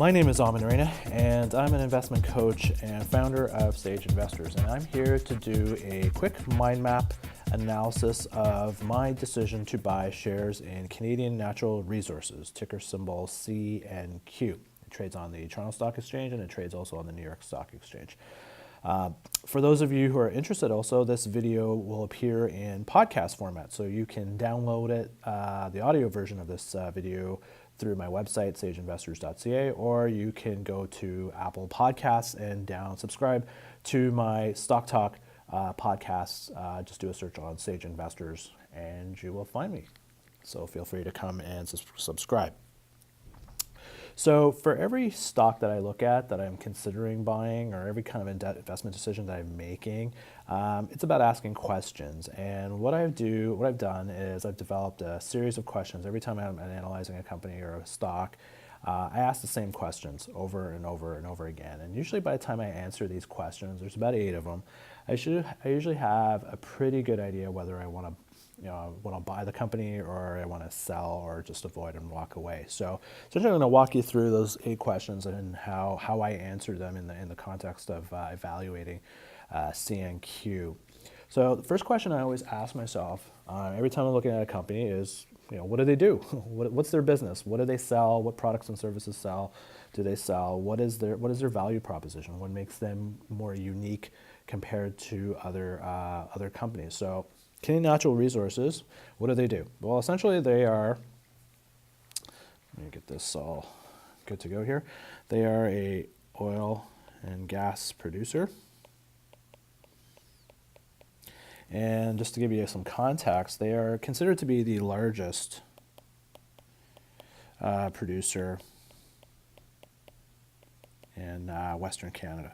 My name is Amin Reina, and I'm an investment coach and founder of Sage Investors. And I'm here to do a quick mind map analysis of my decision to buy shares in Canadian Natural Resources, ticker symbol CNQ. It trades on the Toronto Stock Exchange and it trades also on the New York Stock Exchange. For those of you who are interested also, this video will appear in podcast format, so you can download it, the audio version of this video, through my website, sageinvestors.ca, or you can go to Apple Podcasts and subscribe to my Stock Talk podcasts. Just do a search on Sage Investors and you will find me. So feel free to come and subscribe. So for every stock that I look at that I'm considering buying, or every kind of investment decision that I'm making, it's about asking questions. And what I've done is I've developed a series of questions. Every time I'm analyzing a company or a stock, I ask the same questions over and over and over again. And usually by the time I answer these questions, there's about 8 of them, I usually have a pretty good idea whether I want to buy the company or I want to sell or just avoid and walk away. So I'm going to walk you through those 8 questions and how I answer them in the context of evaluating CNQ. So the first question I always ask myself every time I'm looking at a company is, what do they do? What's their business? What do they sell? What products and services do they sell? What is their value proposition? What makes them more unique compared to other companies? So Canadian Natural Resources, what do they do? Well, essentially they are, let me get this all good to go here. They are a oil and gas producer. And just to give you some context, they are considered to be the largest producer in Western Canada.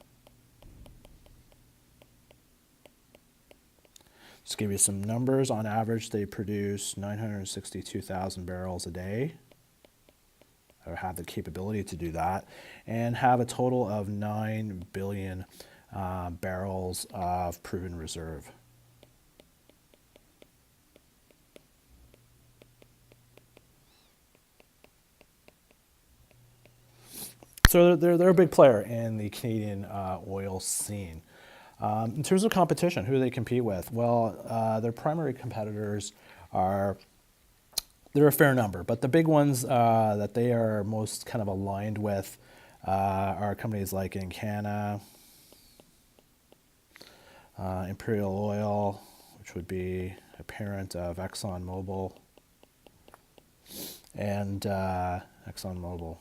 Just give you some numbers. On average, they produce 962,000 barrels a day, or have the capability to do that, and have a total of 9 billion barrels of proven reserve. So they're a big player in the Canadian oil scene. In terms of competition, who do they compete with? Well, their primary competitors there are a fair number, but the big ones that they are most kind of aligned with are companies like Encana, Imperial Oil, which would be a parent of ExxonMobil, and ExxonMobil.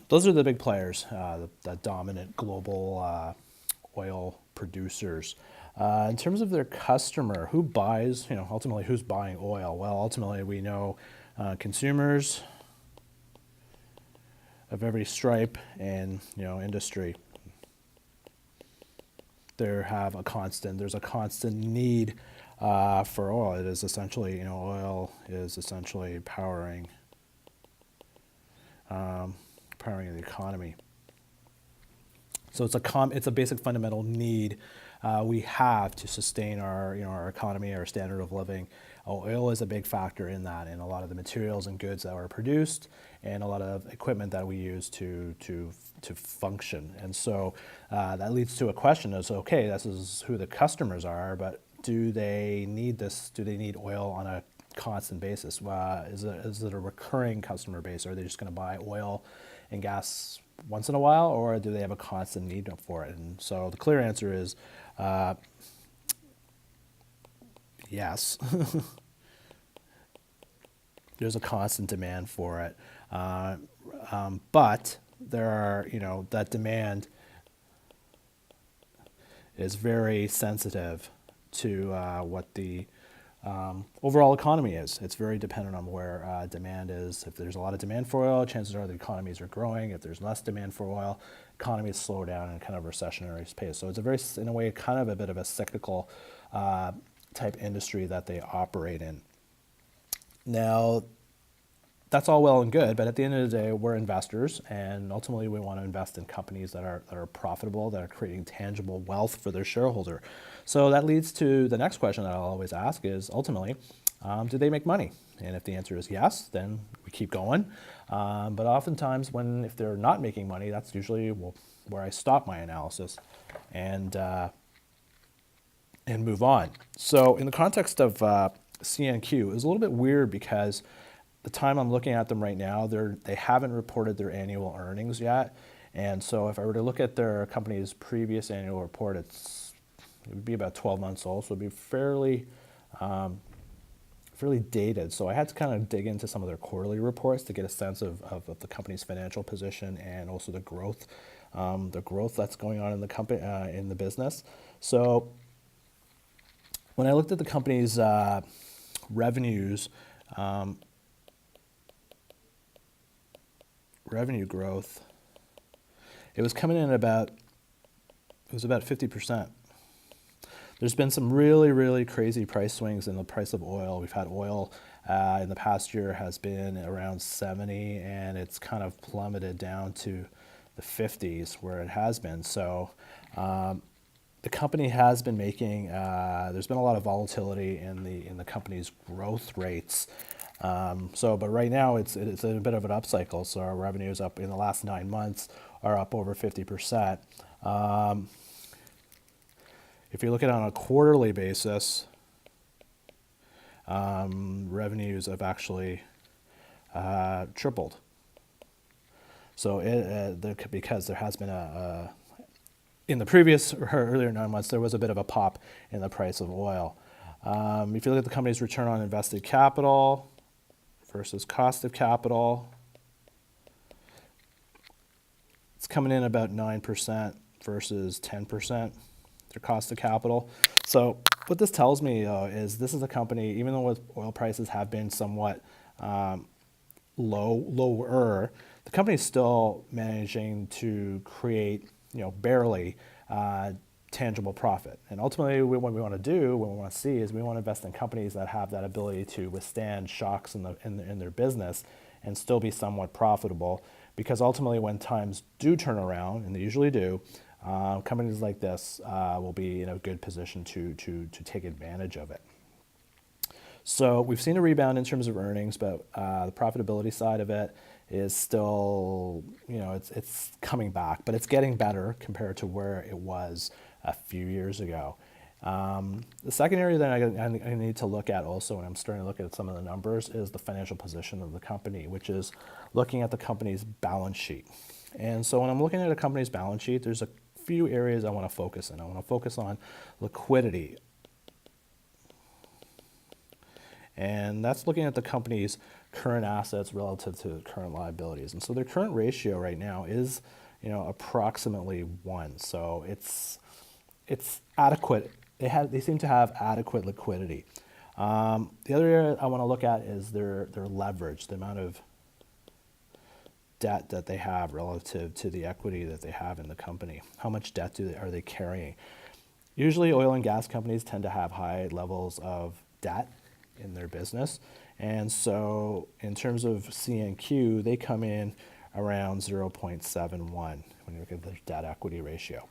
Those are the big players, the dominant global oil producers. In terms of their customer, who buys, ultimately who's buying oil? Well, ultimately we know consumers of every stripe and industry. There's a constant need for oil. It is essentially, oil is essentially powering the economy. So it's a basic fundamental need we have to sustain our economy, our standard of living. Oil is a big factor in that, and a lot of the materials and goods that are produced, and a lot of equipment that we use to function. And so that leads to a question: okay, this is who the customers are, but do they need this? Do they need oil on a constant basis? Is it a recurring customer base? Or are they just going to buy oil and gas once in a while, or do they have a constant need for it? And so the clear answer is yes. There's a constant demand for it, but there are, that demand is very sensitive to what the overall economy is. It's very dependent on where demand is. If there's a lot of demand for oil, chances are the economies are growing. If there's less demand for oil, economies slow down in kind of recessionary pace. So it's in a way, kind of a bit of a cyclical type industry that they operate in. Now, that's all well and good, but at the end of the day, we're investors, and ultimately we want to invest in companies that are profitable, that are creating tangible wealth for their shareholder. So that leads to the next question that I'll always ask is, ultimately, do they make money? And if the answer is yes, then we keep going. But oftentimes, if they're not making money, that's usually where I stop my analysis and move on. So in the context of CNQ, it's a little bit weird because the time I'm looking at them right now, they haven't reported their annual earnings yet. And so if I were to look at their company's previous annual report, it would be about 12 months old, so it would be fairly dated. So I had to kind of dig into some of their quarterly reports to get a sense of the company's financial position and also the growth that's going on in the company, in the business. So when I looked at the company's revenues, revenue growth, it was coming in about 50%. There's been some really, really crazy price swings in the price of oil. We've had oil in the past year has been around 70, and it's kind of plummeted down to the 50s where it has been. So the company has been making, there's been a lot of volatility in the company's growth rates. But right now it's a bit of an upcycle. So our revenues up in the last 9 months are up over 50%. If you look at it on a quarterly basis, revenues have actually tripled. So because there has been in the previous or earlier 9 months, there was a bit of a pop in the price of oil. If you look at the company's return on invested capital versus cost of capital, it's coming in about 9% versus 10%, their cost of capital. So what this tells me, though, is this is a company, even though oil prices have been somewhat lower, the company is still managing to create, barely tangible profit. And ultimately, what we want to do, what we want to see, is we want to invest in companies that have that ability to withstand shocks in their business and still be somewhat profitable. Because ultimately, when times do turn around, and they usually do, companies like this will be in a good position to take advantage of it. So we've seen a rebound in terms of earnings, but the profitability side of it is still, it's coming back, but it's getting better compared to where it was a few years ago. The second area that I need to look at also, when I'm starting to look at some of the numbers, is the financial position of the company, which is looking at the company's balance sheet. And so when I'm looking at a company's balance sheet, there's a few areas I want to focus in. I want to focus on liquidity. And that's looking at the company's current assets relative to current liabilities. And so their current ratio right now is, approximately 1. So it's adequate. They seem to have adequate liquidity. The other area I want to look at is their leverage, the amount of debt that they have relative to the equity that they have in the company. How much debt are they carrying? Usually oil and gas companies tend to have high levels of debt in their business. And so in terms of CNQ, they come in around 0.71 when you look at their debt equity ratio.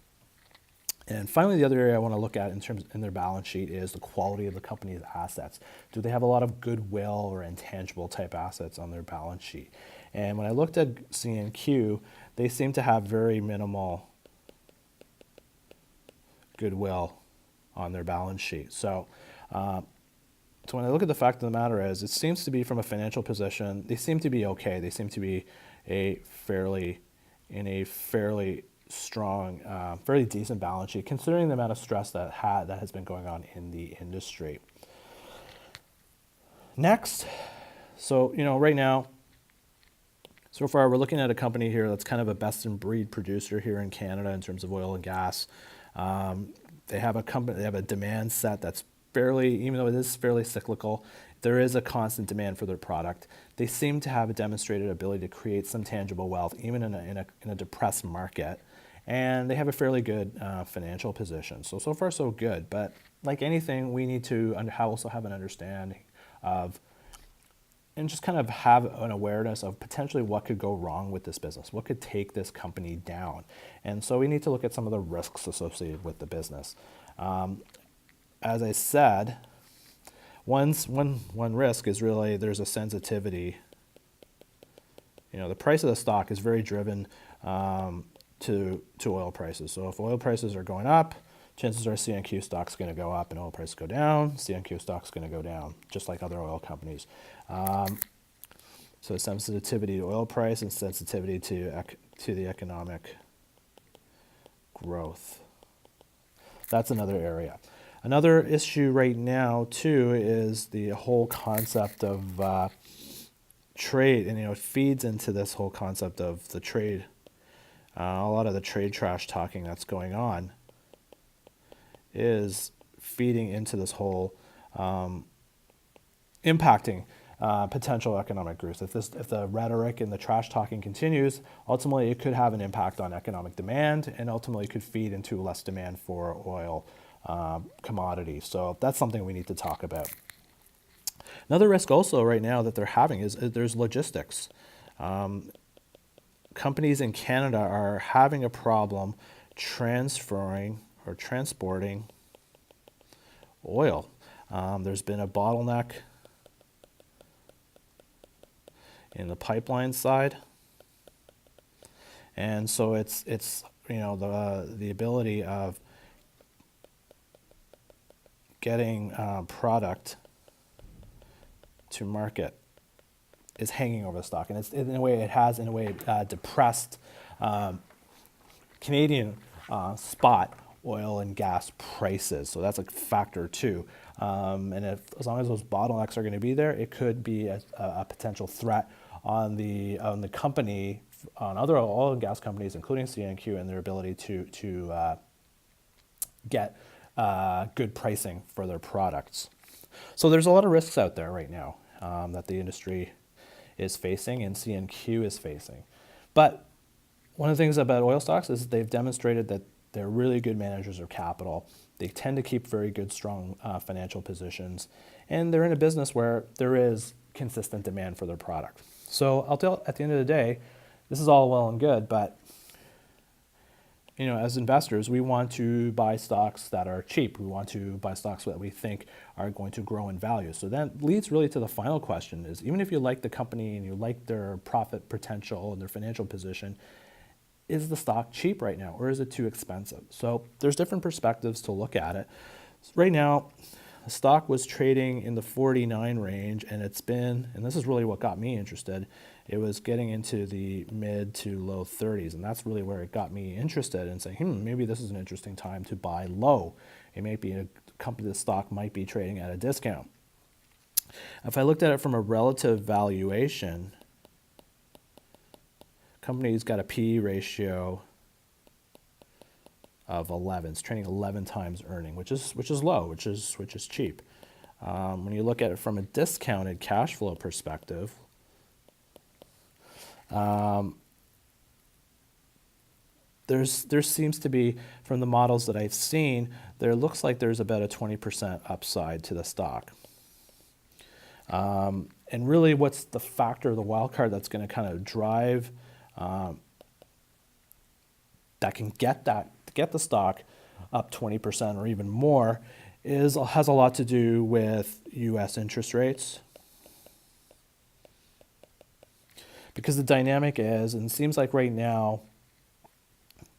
And finally, the other area I want to look at in their balance sheet is the quality of the company's assets. Do they have a lot of goodwill or intangible type assets on their balance sheet? And when I looked at CNQ, they seem to have very minimal goodwill on their balance sheet. So when I look at the fact of the matter is, it seems to be from a financial position, they seem to be okay. They seem to be in a fairly strong, fairly decent balance sheet, considering the amount of stress that has been going on in the industry. Next, so right now, so far we're looking at a company here that's kind of a best-in-breed producer here in Canada in terms of oil and gas. They have a demand set that's fairly, even though it is fairly cyclical, there is a constant demand for their product. They seem to have a demonstrated ability to create some tangible wealth, even in a depressed market. And they have a fairly good financial position. So far, so good. But like anything, we need to also have an understanding of, and just kind of have an awareness of potentially what could go wrong with this business, what could take this company down. And so we need to look at some of the risks associated with the business. As I said, One risk is really there's a sensitivity. The price of the stock is very driven to oil prices. So if oil prices are going up, chances are CNQ stock's going to go up, and oil prices go down, CNQ stock's going to go down, just like other oil companies. So sensitivity to oil price and sensitivity to the economic growth. That's another area. Another issue right now too is the whole concept of trade, and it feeds into this whole concept of the trade. A lot of the trade trash talking that's going on is feeding into this whole impacting potential economic growth. If the rhetoric and the trash talking continues, ultimately it could have an impact on economic demand, and ultimately could feed into less demand for oil commodities. So that's something we need to talk about. Another risk also right now that they're having is there's logistics. Companies in Canada are having a problem transferring or transporting oil. There's been a bottleneck in the pipeline side, and so it's the ability of getting product to market is hanging over the stock, and it has depressed Canadian spot oil and gas prices. So that's a factor too. And as long as those bottlenecks are going to be there, it could be a potential threat on the company, on other oil and gas companies, including CNQ, and their ability to get good pricing for their products. So there's a lot of risks out there right now that the industry is facing and CNQ is facing. But one of the things about oil stocks is they've demonstrated that they're really good managers of capital. They tend to keep very good, strong financial positions, and they're in a business where there is consistent demand for their product. So at the end of the day, this is all well and good, but as investors, we want to buy stocks that are cheap. We want to buy stocks that we think are going to grow in value. So that leads really to the final question is, even if you like the company and you like their profit potential and their financial position, is the stock cheap right now, or is it too expensive? So there's different perspectives to look at it. Right now, the stock was trading in the 49 range, and and this is really what got me interested, it was getting into the mid to low 30s, and that's really where it got me interested in saying, maybe this is an interesting time to buy low. It may be a company, the stock might be trading at a discount. If I looked at it from a relative valuation, company's got a P/E ratio of 11. It's trading 11 times earning, which is low, which is cheap. When you look at it from a discounted cash flow perspective, there seems to be, from the models that I've seen, there looks like there's about a 20% upside to the stock. And really, what's the factor, the wild card that's going to kind of drive that can get the stock up 20% or even more has a lot to do with U.S. interest rates. Because the dynamic is, and it seems like right now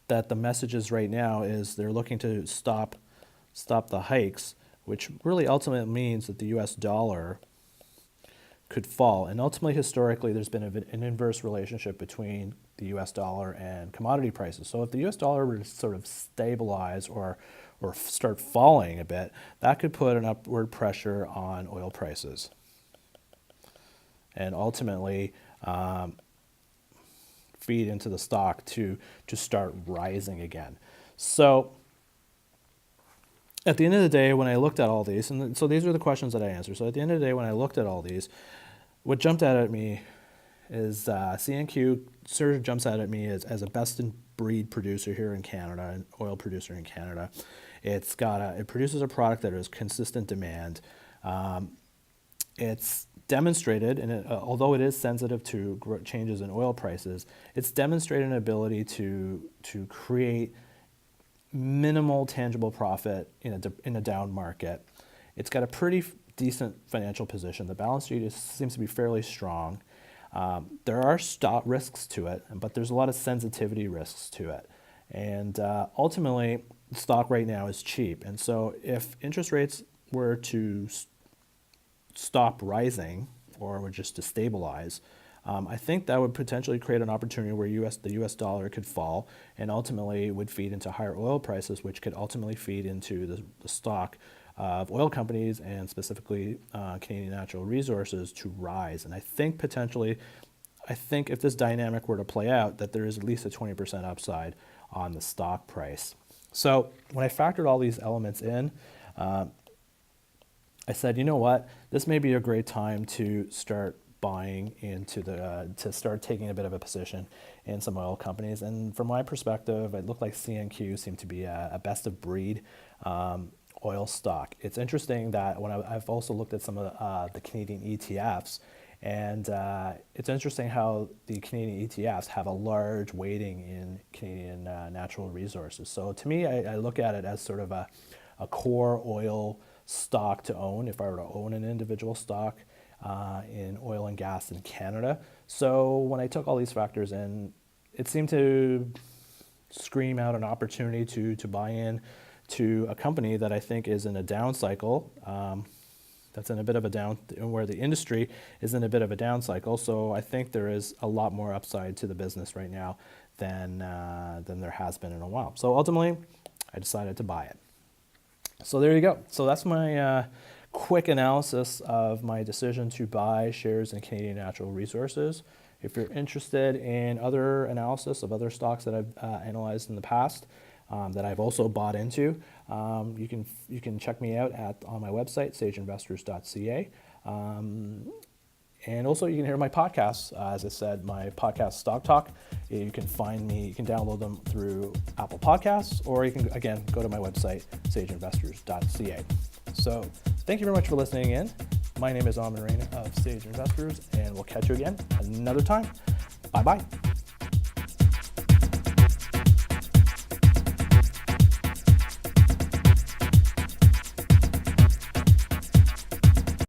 that the messages right now is they're looking to stop the hikes, which really ultimately means that the U.S. dollar could fall. And ultimately, historically, there's been an inverse relationship between the U.S. dollar and commodity prices. So if the U.S. dollar were to sort of stabilize or start falling a bit, that could put an upward pressure on oil prices. And ultimately, feed into the stock to start rising again. So at the end of the day, when I looked at all these, and so these are the questions that I answered. So at the end of the day, when I looked at all these, what jumped out at me is CNQ sort of jumps out at me as a best-in-breed producer here in Canada, an oil producer in Canada. It produces a product that has consistent demand. It's demonstrated, and although it is sensitive to changes in oil prices, it's demonstrated an ability to create minimal tangible profit in a down market. It's got a pretty decent financial position. The balance sheet seems to be fairly strong. There are stock risks to it, but there's a lot of sensitivity risks to it. And ultimately, the stock right now is cheap. And so if interest rates were to stop rising or were just to stabilize, I think that would potentially create an opportunity where the U.S. dollar could fall and ultimately would feed into higher oil prices, which could ultimately feed into the stock of oil companies and specifically Canadian Natural Resources to rise. And I think if this dynamic were to play out, that there is at least a 20% upside on the stock price. So when I factored all these elements in, I said, you know what, this may be a great time to start buying into to start taking a bit of a position in some oil companies. And from my perspective, it looked like CNQ seemed to be a best of breed oil stock. It's interesting that when I've also looked at some of the Canadian ETFs, and it's interesting how the Canadian ETFs have a large weighting in Canadian natural resources. So to me, I look at it as sort of a core oil stock to own if I were to own an individual stock in oil and gas in Canada. So when I took all these factors in, it seemed to scream out an opportunity to buy in to a company that I think is in a down cycle. That's in a bit of a down, where the industry is in a bit of a down cycle. So I think there is a lot more upside to the business right now than there has been in a while. So ultimately, I decided to buy it. So there you go. So that's my quick analysis of my decision to buy shares in Canadian Natural Resources. If you're interested in other analysis of other stocks that I've analyzed in the past, that I've also bought into, you can check me out on my website, sageinvestors.ca. And also you can hear my podcasts. As I said, my podcast Stock Talk, you can download them through Apple Podcasts, or you can, again, go to my website, sageinvestors.ca. So thank you very much for listening in. My name is Amin Raina of Sage Investors, and we'll catch you again another time. Bye-bye.